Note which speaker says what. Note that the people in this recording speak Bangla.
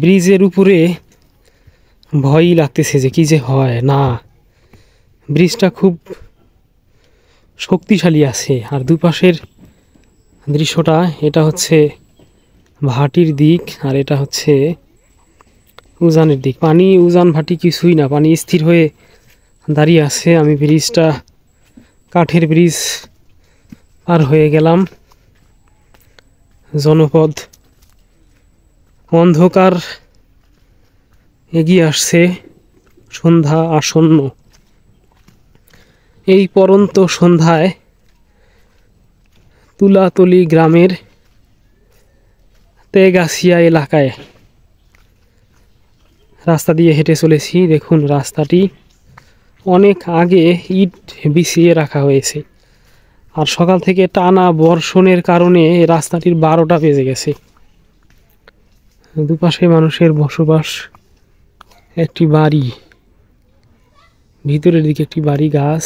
Speaker 1: ব্রিজের উপরে ভয়ই লাগতেছে যে কি যে হয় না। ব্রিজটা খুব শক্তিশালী আছে। আর দুপাশের দৃশ্যটা, এটা হচ্ছে ভাটির দিক আর এটা হচ্ছে উজানের দিক। পানি উজান ভাটি কিছুই না, পানি স্থির হয়ে দাঁড়িয়ে আছে। আমি ব্রিজটা, কাঠের ব্রিজ পার হয়ে গেলাম। জনপদ অন্ধকার এগিয়ে আসছে, সন্ধ্যা আসন্ন। এই পরন্ত সন্ধ্যায় তুলাতলি গ্রামের তেগাছিয়া এলাকায় রাস্তা দিয়ে হেঁটে চলেছি। দেখুন রাস্তাটি অনেক আগে ইট বিছিয়ে রাখা হয়েছে, আর সকাল থেকে টানা বর্ষণের কারণে রাস্তাটির 12টা বেজে গেছে। দুপাশে মানুষের বসবাস। একটি বাড়ি, ভিতরের দিকে একটি বাড়ি, গাছ।